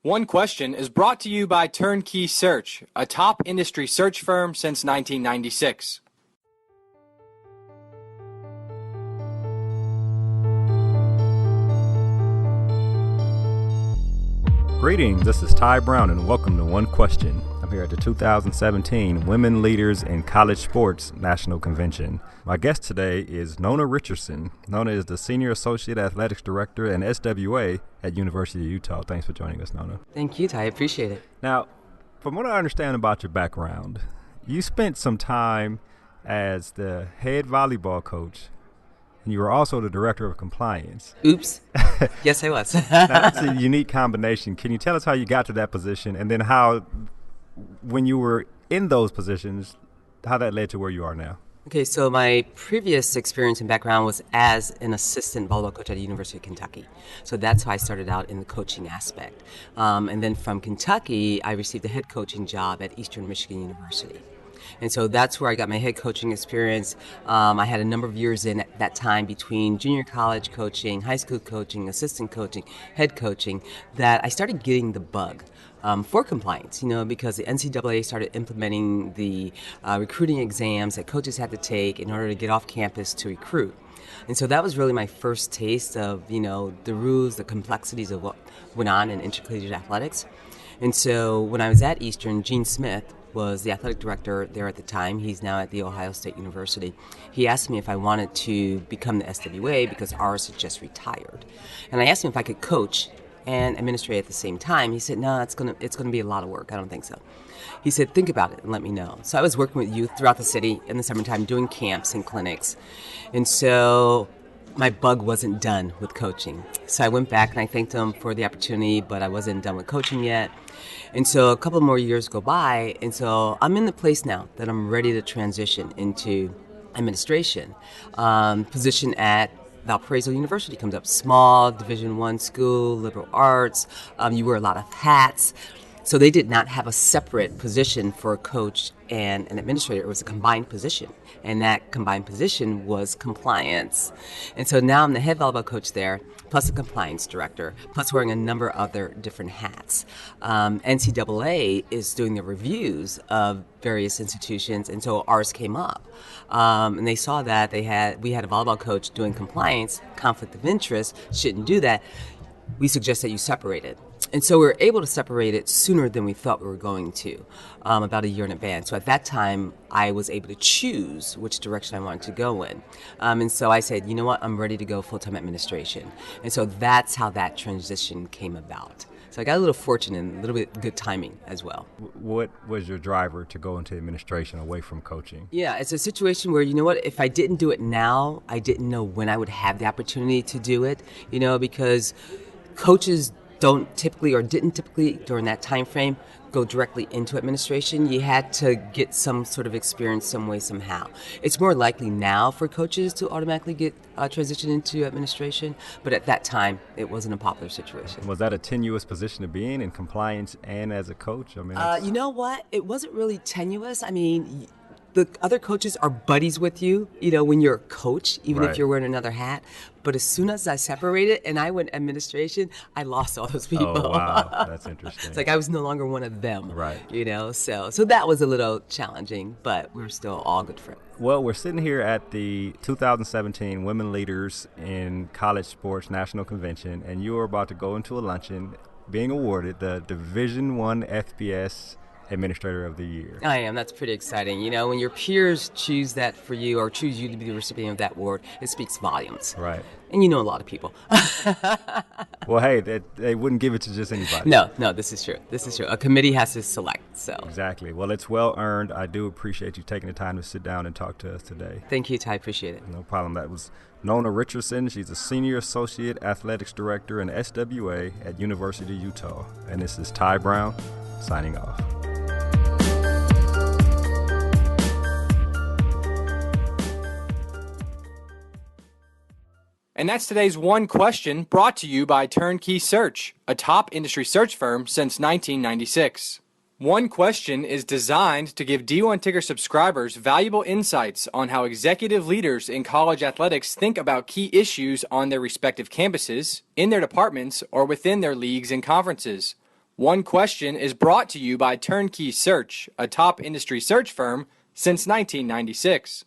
One Question is brought to you by Turnkey Search, a top industry search firm since 1996. Greetings, this is Tai Brown and welcome to One Question. I'm here at the 2017 Women Leaders in College Sports National Convention. My guest today is Nona Richardson. Nona is the Senior Associate Athletics Director and SWA at University of Utah. Thanks for joining us, Nona. Thank you, Tai. I appreciate it. Now, from what I understand about your background, you spent some time as the head volleyball coach, and you were also the Director of Compliance. Oops. Yes, I was. Now, that's a unique combination. Can you tell us how you got to that position, and then how, when you were in those positions, how that led to where you are now? Okay, so my previous experience and background was as an assistant volleyball coach at the University of Kentucky. So that's how I started out in the coaching aspect. And then from Kentucky, I received a head coaching job at Eastern Michigan University. And so that's where I got my head coaching experience. I had a number of years in at that time between junior college coaching, high school coaching, assistant coaching, head coaching, that I started getting the bug for compliance, because the NCAA started implementing the recruiting exams that coaches had to take in order to get off campus to recruit. And so that was really my first taste of, the rules, the complexities of what went on in intercollegiate athletics. And so when I was at Eastern, Gene Smith was the athletic director there at the time. He's now at The Ohio State University. He asked me if I wanted to become the SWA because ours had just retired. And I asked him if I could coach and administrate at the same time. He said, no, it's gonna be a lot of work. I don't think so. He said, think about it and let me know. So I was working with youth throughout the city in the summertime doing camps and clinics. And so my bug wasn't done with coaching. So I went back and I thanked him for the opportunity, but I wasn't done with coaching yet. And so a couple more years go by, and so I'm in the place now that I'm ready to transition into administration. Position at Valparaiso University comes up. Small, Division I school, liberal arts. You wear a lot of hats. So they did not have a separate position for a coach and an administrator. It was a combined position, and that combined position was compliance. And so now I'm the head volleyball coach there, plus a compliance director, plus wearing a number of other different hats. NCAA is doing the reviews of various institutions, and so ours came up. And they saw that we had a volleyball coach doing compliance, conflict of interest, shouldn't do that. We suggest that you separate it. And so we were able to separate it sooner than we thought we were going to, about a year in advance. So at that time, I was able to choose which direction I wanted to go in. And so I said, you know what, I'm ready to go full-time administration. And so that's how that transition came about. So I got a little fortunate and a little bit good timing as well. What was your driver to go into administration away from coaching? Yeah, it's a situation where, if I didn't do it now, I didn't know when I would have the opportunity to do it, because coaches didn't typically during that time frame go directly into administration. You had to get some sort of experience some way, somehow. It's more likely now for coaches to automatically get transition into administration, but at that time, it wasn't a popular situation. Was that a tenuous position to be in compliance and as a coach? You know what? It wasn't really tenuous. The other coaches are buddies with you, when you're a coach, even Right. if you're wearing another hat. But as soon as I separated and I went administration, I lost all those people. Oh, wow. That's interesting. It's like I was no longer one of them. Right. So that was a little challenging, but we're still all good friends. Well, we're sitting here at the 2017 Women Leaders in College Sports National Convention, and you are about to go into a luncheon being awarded the Division I FBS Administrator of the Year. I am. That's pretty exciting. When your peers choose that for you or choose you to be the recipient of that award, it speaks volumes. Right. And a lot of people. Well, hey, they wouldn't give it to just anybody. No, this is true. A committee has to select. So Exactly. Well, it's well earned. I do appreciate you taking the time to sit down and talk to us today. Thank you, Tai. Appreciate it. No problem. That was Nona Richardson. She's a Senior Associate Athletics Director and SWA at University of Utah. And this is Tai Brown signing off. And that's today's One Question, brought to you by Turnkey Search, a top industry search firm since 1996. One Question is designed to give D1 Ticker subscribers valuable insights on how executive leaders in college athletics think about key issues on their respective campuses, in their departments, or within their leagues and conferences. One Question is brought to you by Turnkey Search, a top industry search firm since 1996.